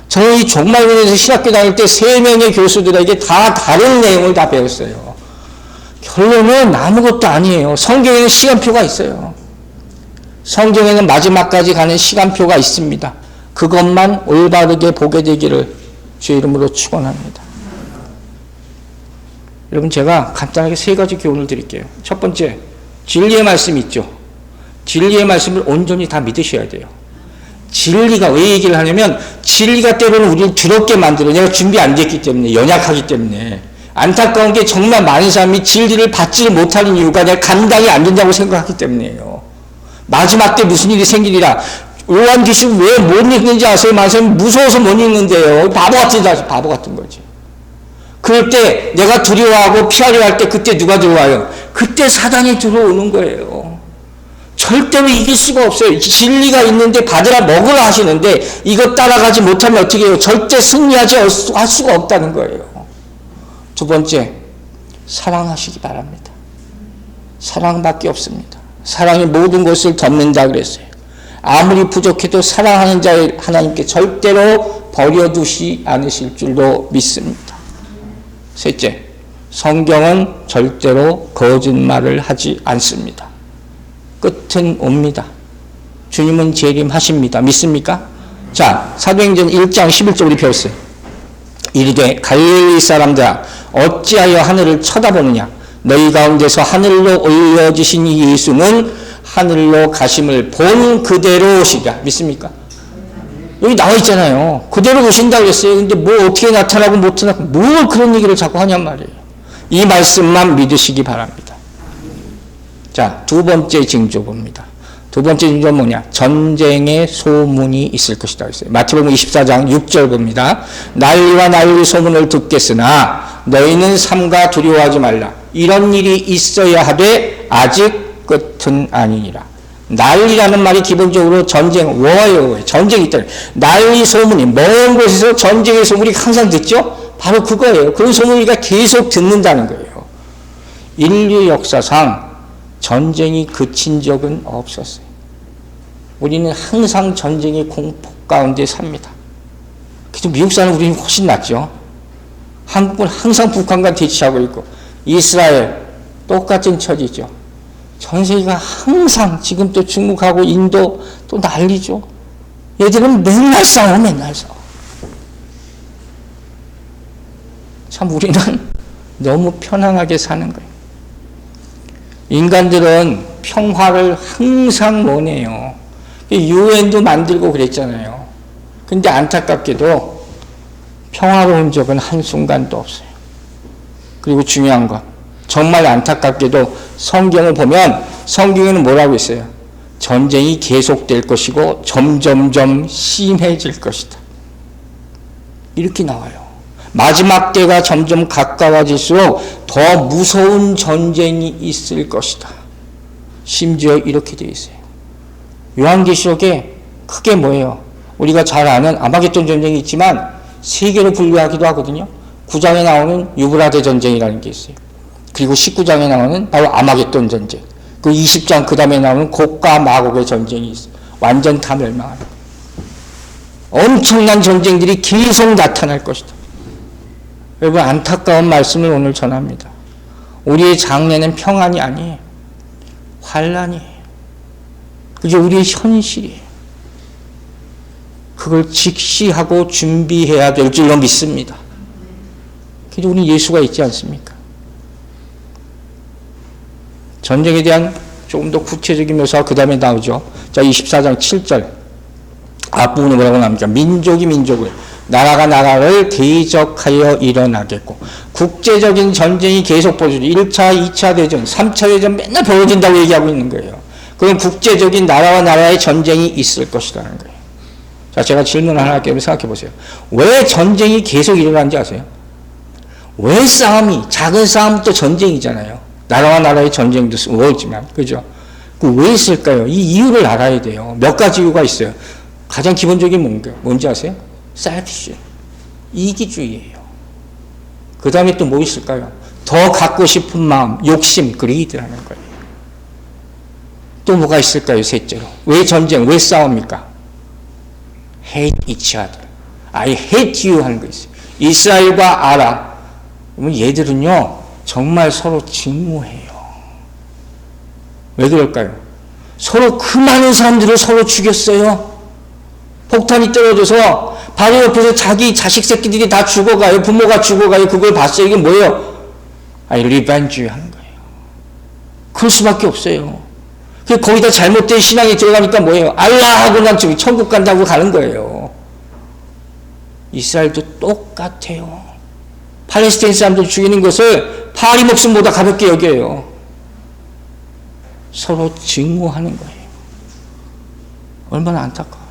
저는 이 종말론에서 신학교 다닐 때 3명의 교수들에게 다 다른 내용을 다 배웠어요. 결론은 아무것도 아니에요. 성경에는 시간표가 있어요. 성경에는 마지막까지 가는 시간표가 있습니다. 그것만 올바르게 보게 되기를 주의 이름으로 축원합니다. 여러분, 제가 간단하게 3가지 교훈을 드릴게요. 첫 번째, 진리의 말씀이 있죠. 진리의 말씀을 온전히 다 믿으셔야 돼요. 진리가 왜 얘기를 하냐면, 진리가 때로는 우리를 두렵게 만들어요. 내가 준비 안 됐기 때문에, 연약하기 때문에. 안타까운 게 정말 많은 사람이 진리를 받지 못하는 이유가 내가 감당이 안 된다고 생각하기 때문이에요. 마지막 때 무슨 일이 생기리라. 요한계시록 왜 못 읽는지 아세요? 많은 사람이 무서워서 못 읽는데요. 바보 같은 거지. 그럴 때 내가 두려워하고 피하려 할 때 그때 누가 들어와요? 그때 사단이 들어오는 거예요. 절대로 이길 수가 없어요. 진리가 있는데 받으라 먹으라 하시는데 이것 따라가지 못하면 어떻게 해요? 절대 승리하지 할 수가 없다는 거예요. 두 번째, 사랑하시기 바랍니다. 사랑밖에 없습니다. 사랑이 모든 것을 덮는다 그랬어요. 아무리 부족해도 사랑하는 자의 하나님께 절대로 버려두지 않으실 줄로 믿습니다. 셋째, 성경은 절대로 거짓말을 하지 않습니다. 끝은 옵니다. 주님은 재림하십니다. 믿습니까? 자, 사도행전 1장 11절 우리 배웠어요. 이르되 갈릴리 사람들아 어찌하여 하늘을 쳐다보느냐. 너희 가운데서 하늘로 올려지신 이 예수는 하늘로 가심을 본 그대로 오시리라. 믿습니까? 여기 나와 있잖아요. 그대로 오신다고 그랬어요. 근데 뭐 어떻게 나타나고 못 나타나고 뭘 그런 얘기를 자꾸 하냔 말이에요. 이 말씀만 믿으시기 바랍니다. 자, 두 번째 징조 봅니다. 두 번째 징조는 뭐냐? 전쟁의 소문이 있을 것이다 했어요. 마태복음 24장 6절 봅니다. 난리와 난리 소문을 듣겠으나 너희는 삼가 두려워하지 말라. 이런 일이 있어야 하되 아직 끝은 아니니라. 난리라는 말이 기본적으로 전쟁, 워예요. 전쟁이 있다. 난리 소문이, 먼 곳에서 전쟁의 소문이 항상 듣죠? 바로 그거예요. 그런 소문을 우리가 계속 듣는다는 거예요. 인류 역사상 전쟁이 그친 적은 없었어요. 우리는 항상 전쟁의 공포 가운데 삽니다. 그래도 미국 사는 우리는 훨씬 낫죠. 한국은 항상 북한과 대치하고 있고, 이스라엘 똑같은 처지죠. 전 세계가 항상 지금 또 중국하고 인도 또 난리죠. 얘들은 맨날 싸워. 참 우리는 너무 편안하게 사는 거예요. 인간들은 평화를 항상 원해요. 유엔도 만들고 그랬잖아요. 근데 안타깝게도 평화로운 적은 한순간도 없어요. 그리고 중요한 건 정말 안타깝게도 성경을 보면 성경에는 뭐라고 했어요? 전쟁이 계속될 것이고 점점점 심해질 것이다. 이렇게 나와요. 마지막 때가 점점 가까워질수록 더 무서운 전쟁이 있을 것이다. 심지어 이렇게 되어 있어요. 요한계시록에 크게 뭐예요? 우리가 잘 아는 아마겟돈 전쟁이 있지만 세 개로 분류하기도 하거든요. 9장에 나오는 유브라데 전쟁이라는 게 있어요. 그리고 19장에 나오는 바로 아마겟돈 전쟁. 그 20장 그 다음에 나오는 곡과 마곡의 전쟁이 있어요. 완전 다 멸망하는 거예요. 엄청난 전쟁들이 계속 나타날 것이다. 여러분, 안타까운 말씀을 오늘 전합니다. 우리의 장래는 평안이 아니에요. 환란이에요. 그게 우리의 현실이에요. 그걸 직시하고 준비해야 될 줄로 믿습니다. 그래도 우리는 예수가 있지 않습니까? 전쟁에 대한 조금 더 구체적인 묘사가 그 다음에 나오죠. 자, 24장 7절. 앞부분에 뭐라고 나옵니까? 민족이 민족을, 나라가 나라를 대적하여 일어나겠고, 국제적인 전쟁이 계속 벌어지죠. 1차, 2차 대전, 3차 대전 맨날 벌어진다고 얘기하고 있는 거예요. 그럼 국제적인 나라와 나라의 전쟁이 있을 것이라는 거예요. 자, 제가 질문 하나 할게요. 생각해 보세요. 왜 전쟁이 계속 일어나는지 아세요? 왜 싸움이, 작은 싸움부터 전쟁이잖아요. 나라와 나라의 전쟁도 있지만, 그죠? 왜 있을까요? 이 이유를 알아야 돼요. 몇 가지 이유가 있어요. 가장 기본적인 뭔지 아세요? 셀피쉬. 이기주의예요. 그 다음에 또 뭐 있을까요? 더 갖고 싶은 마음, 욕심, 그리드라는 거예요. 또 뭐가 있을까요? 셋째로. 왜 전쟁, 왜 싸웁니까? hate each other. I hate you 하는 거 있어요. 이스라엘과 아라. 그러면 얘들은요, 정말 서로 증오해요. 왜 그럴까요? 서로 그 많은 사람들을 서로 죽였어요. 폭탄이 떨어져서 바로 옆에서 자기 자식 새끼들이 다 죽어가요. 부모가 죽어가요. 그걸 봤어요. 이게 뭐예요? I revenge you 하는 거예요. 그럴 수밖에 없어요. 거기다 잘못된 신앙이 들어가니까 뭐예요? 알라 하고 난 저기 천국 간다고 가는 거예요. 이스라엘도 똑같아요. 팔레스타인 사람들 죽이는 것을 파리 목숨보다 가볍게 여겨요. 서로 증오하는 거예요. 얼마나 안타까워요.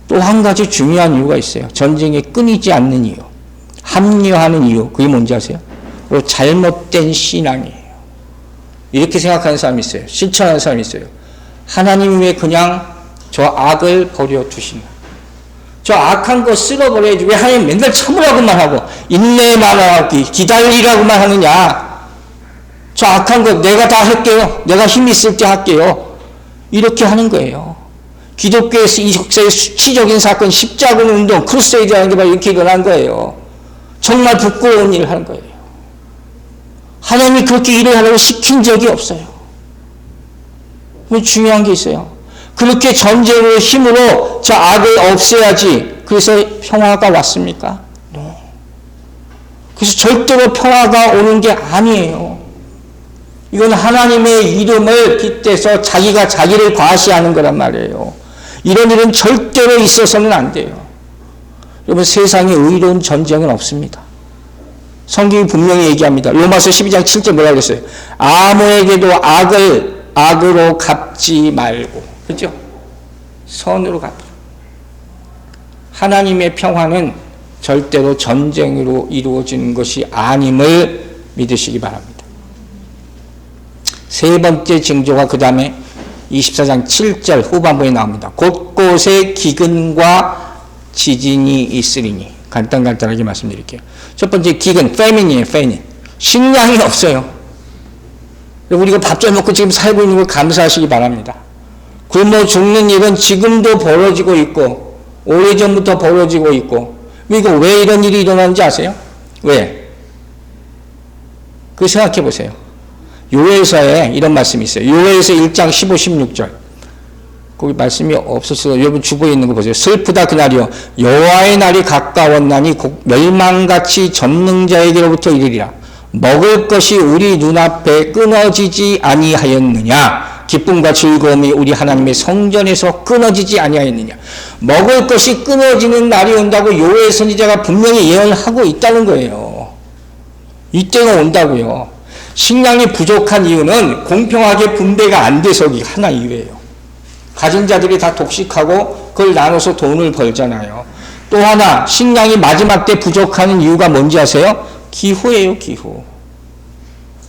또 한 가지 중요한 이유가 있어요. 전쟁에 끊이지 않는 이유. 합리화하는 이유. 그게 뭔지 아세요? 그리고 잘못된 신앙이에요. 이렇게 생각하는 사람이 있어요. 실천하는 사람이 있어요. 하나님이 왜 그냥 저 악을 버려두시나? 저 악한 거 쓸어버려야지. 왜 하나님 맨날 참으라고만 하고 인내만 하고 기다리라고만 하느냐? 저 악한 거 내가 다 할게요. 내가 힘 있을 때 할게요. 이렇게 하는 거예요. 기독교에서 이 역사의 수치적인 사건, 십자군 운동, 크루세이드라는 게 바로 이렇게 일어난 거예요. 정말 부끄러운 일을 하는 거예요. 하나님이 그렇게 일을 하라고 시킨 적이 없어요. 중요한 게 있어요. 그렇게 전쟁으로 힘으로 저 악을 없애야지. 그래서 평화가 왔습니까? No. 그래서 절대로 평화가 오는 게 아니에요. 이건 하나님의 이름을 빗대서 자기가 자기를 과시하는 거란 말이에요. 이런 일은 절대로 있어서는 안 돼요. 여러분, 세상에 의로운 전쟁은 없습니다. 성경이 분명히 얘기합니다. 로마서 12장 7절 뭐라고 그랬어요? 아무에게도 악을 악으로 갚지 말고, 그죠? 선으로 갚으라. 하나님의 평화는 절대로 전쟁으로 이루어지는 것이 아님을 믿으시기 바랍니다. 세 번째 징조가 그 다음에 24장 7절 후반부에 나옵니다. 곳곳에 기근과 지진이 있으리니. 간단하게 말씀드릴게요. 첫 번째 기근, 패민이에요. 패민. 식량이 없어요. 우리가 밥 잘 먹고 지금 살고 있는 걸 감사하시기 바랍니다. 굶어 죽는 일은 지금도 벌어지고 있고 오래전부터 벌어지고 있고. 이거 왜 이런 일이 일어나는지 아세요? 왜? 그 생각해 보세요. 요엘서에 이런 말씀이 있어요. 요엘서 1장 15, 16절. 거기 말씀이 없었어요. 여러분 주보에 있는 거 보세요. 슬프다 그날이요. 여호와의 날이 가까웠나니 멸망같이 전능자에게로부터 이르리라. 먹을 것이 우리 눈앞에 끊어지지 아니하였느냐. 기쁨과 즐거움이 우리 하나님의 성전에서 끊어지지 아니하였느냐. 먹을 것이 끊어지는 날이 온다고 요엘 선지자가 분명히 예언을 하고 있다는 거예요. 이때가 온다고요. 식량이 부족한 이유는 공평하게 분배가 안 돼서기 하나 이유예요. 가진 자들이 다 독식하고 그걸 나눠서 돈을 벌잖아요. 또 하나 식량이 마지막 때 부족하는 이유가 뭔지 아세요? 기후예요. 기후.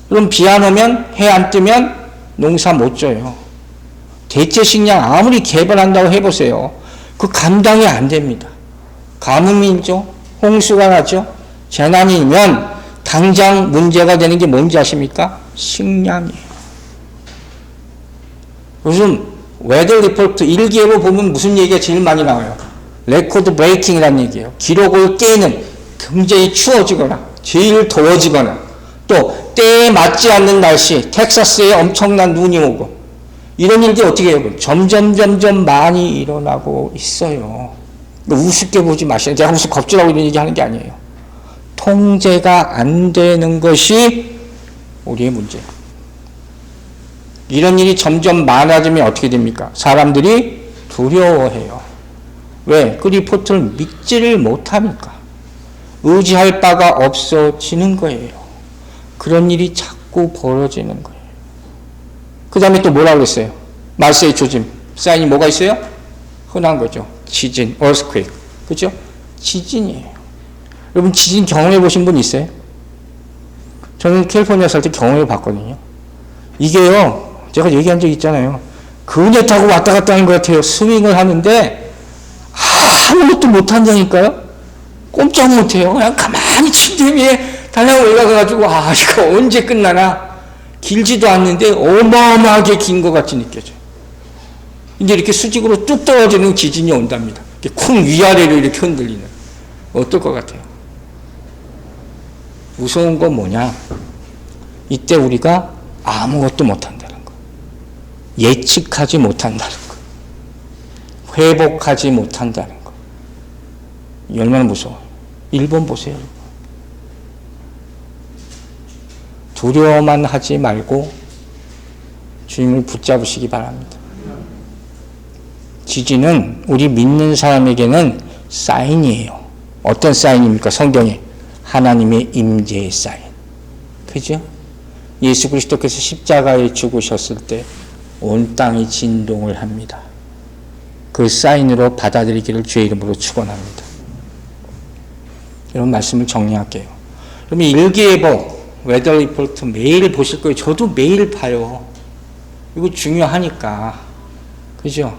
그럼 비 안 오면 해 안 뜨면 농사 못 져요. 대체 식량 아무리 개발한다고 해보세요. 그 감당이 안 됩니다. 가뭄이 있죠. 홍수가 나죠. 재난이면 당장 문제가 되는 게 뭔지 아십니까? 식량이에요. 요즘 웨더 리포트 일기예보 보면 무슨 얘기가 제일 많이 나와요? 레코드 브레이킹이라는 얘기예요. 기록을 깨는, 굉장히 추워지거나 제일 더워지거나 또 때에 맞지 않는 날씨, 텍사스에 엄청난 눈이 오고 이런 일들이 어떻게 해요? 점점 많이 일어나고 있어요. 우습게 보지 마시고, 제가 무슨 겁주라고 이런 얘기 하는 게 아니에요. 통제가 안 되는 것이 우리의 문제예요. 이런 일이 점점 많아지면 어떻게 됩니까? 사람들이 두려워해요. 왜? 그 리포트를 믿지를 못하니까. 의지할 바가 없어지는 거예요. 그런 일이 자꾸 벌어지는 거예요. 그 다음에 또 뭐라고 그랬어요? 말세의 조짐. 사인이 뭐가 있어요? 흔한 거죠. 지진, earthquake. 그죠? 지진이에요. 여러분 지진 경험해 보신 분 있어요? 저는 캘리포니아 살 때 경험해 봤거든요. 이게요, 제가 얘기한 적 있잖아요. 그네 타고 왔다 갔다 하는 것 같아요. 스윙을 하는데 아무것도 못 한다니까요. 꼼짝 못해요. 그냥 가만히 침대 위에 달랑 올라가가지고 이거 언제 끝나나. 길지도 않는데 어마어마하게 긴 것 같이 느껴져요. 이제 이렇게 수직으로 뚝 떨어지는 지진이 온답니다. 쿵 위아래로 이렇게 흔들리는. 어떨 것 같아요? 무서운 건 뭐냐? 이때 우리가 아무것도 못한다는 거. 예측하지 못한다는 거. 회복하지 못한다는 거. 이 얼마나 무서워요. 일본 보세요. 두려워만 하지 말고 주님을 붙잡으시기 바랍니다. 지진은 우리 믿는 사람에게는 사인이에요. 어떤 사인입니까? 성경에 하나님의 임재의 사인. 그죠? 예수 그리스도께서 십자가에 죽으셨을 때 온 땅이 진동을 합니다. 그 사인으로 받아들이기를 주의 이름으로 축원합니다. 이런 말씀을 정리할게요. 그러면 일기예보, 웨더 리포트 매일 보실 거예요. 저도 매일 봐요. 이거 중요하니까. 그죠?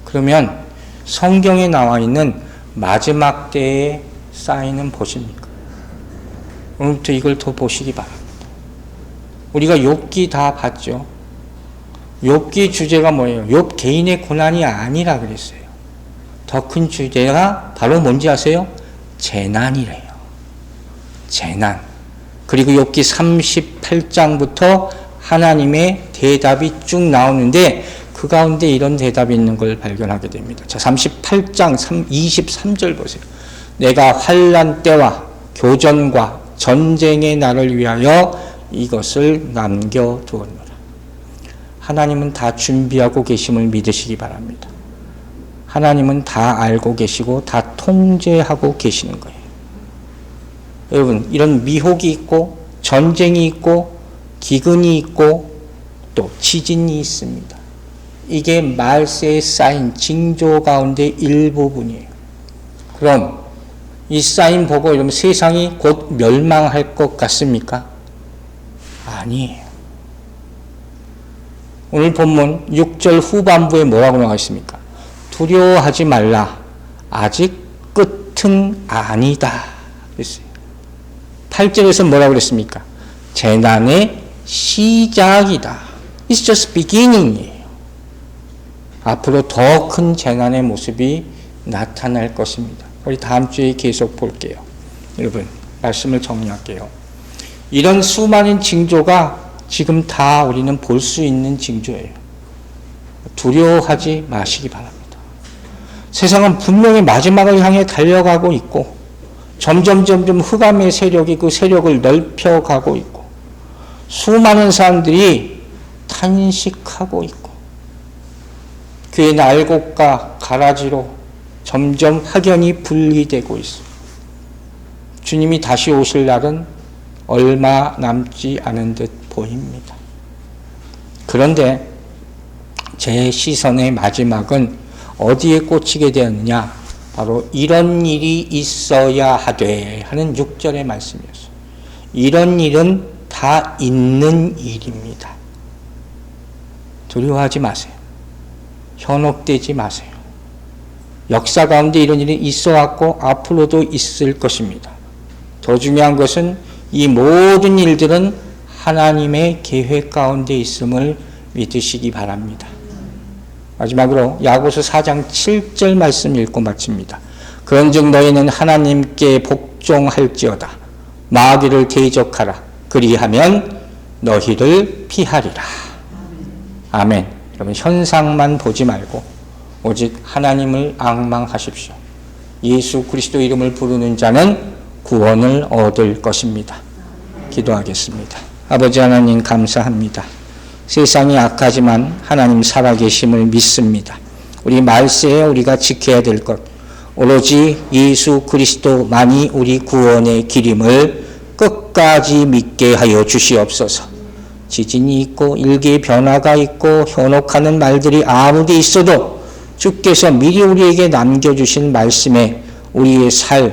그러면 성경에 나와 있는 마지막 때의 사인은 보십니까? 오늘부터 이걸 더 보시기 바랍니다. 우리가 욥기 다 봤죠? 욥기 주제가 뭐예요? 욥 개인의 고난이 아니라 그랬어요. 더 큰 주제가 바로 뭔지 아세요? 재난이래요. 재난. 그리고 욥기 38장부터 하나님의 대답이 쭉 나오는데 그 가운데 이런 대답이 있는 걸 발견하게 됩니다. 자, 38장 23절 보세요. 내가 환난 때와 교전과 전쟁의 날을 위하여 이것을 남겨두었노라. 하나님은 다 준비하고 계심을 믿으시기 바랍니다. 하나님은 다 알고 계시고 다 통제하고 계시는 거예요. 여러분, 이런 미혹이 있고 전쟁이 있고 기근이 있고 또 지진이 있습니다. 이게 말세의 사인, 징조 가운데 일부분이에요. 그럼 이 사인 보고 이러면 세상이 곧 멸망할 것 같습니까? 아니에요. 오늘 본문 6절 후반부에 뭐라고 나와 있습니까? 두려워하지 말라. 아직 끝은 아니다. 그랬어요. 8절에서 뭐라고 그랬습니까? 재난의 시작이다. It's just beginning이에요. 앞으로 더 큰 재난의 모습이 나타날 것입니다. 우리 다음 주에 계속 볼게요. 여러분, 말씀을 정리할게요. 이런 수많은 징조가 지금 다 우리는 볼 수 있는 징조예요. 두려워하지 마시기 바랍니다. 세상은 분명히 마지막을 향해 달려가고 있고 점점 흑암의 세력이 그 세력을 넓혀가고 있고 수많은 사람들이 탄식하고 있고 그의 날곡과 가라지로 점점 확연히 분리되고 있습니다. 주님이 다시 오실 날은 얼마 남지 않은 듯 보입니다. 그런데 제 시선의 마지막은 어디에 꽂히게 되었느냐? 바로 이런 일이 있어야 하되 하는 6절의 말씀이었어요. 이런 일은 다 있는 일입니다. 두려워하지 마세요. 현혹되지 마세요. 역사 가운데 이런 일이 있어 왔고 앞으로도 있을 것입니다. 더 중요한 것은 이 모든 일들은 하나님의 계획 가운데 있음을 믿으시기 바랍니다. 마지막으로 야고보서 4장 7절 말씀 읽고 마칩니다. 그런즉 너희는 하나님께 복종할지어다. 마귀를 대적하라. 그리하면 너희를 피하리라. 아멘. 여러분, 현상만 보지 말고 오직 하나님을 앙망하십시오. 예수 그리스도 이름을 부르는 자는 구원을 얻을 것입니다. 기도하겠습니다. 아버지 하나님 감사합니다. 세상이 악하지만 하나님 살아계심을 믿습니다. 우리 말세에 우리가 지켜야 될 것, 오로지 예수 그리스도만이 우리 구원의 길임을 끝까지 믿게 하여 주시옵소서. 지진이 있고 일기의 변화가 있고 현혹하는 말들이 아무리 있어도 주께서 미리 우리에게 남겨주신 말씀에 우리의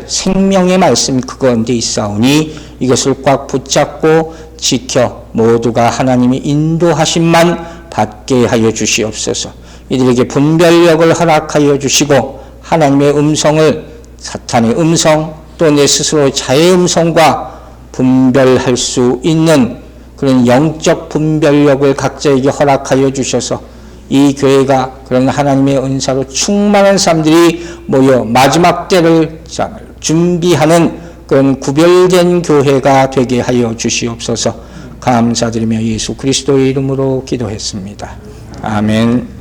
생명의 말씀 그건데 있사오니 이것을 꽉 붙잡고 지켜 모두가 하나님의 인도하심만 받게 하여 주시옵소서. 이들에게 분별력을 허락하여 주시고 하나님의 음성을 사탄의 음성 또 내 스스로의 자의 음성과 분별할 수 있는 그런 영적 분별력을 각자에게 허락하여 주셔서 이 교회가 그런 하나님의 은사로 충만한 사람들이 모여 마지막 때를 준비하는 그런 구별된 교회가 되게 하여 주시옵소서. 감사드리며 예수 그리스도의 이름으로 기도했습니다. 아멘.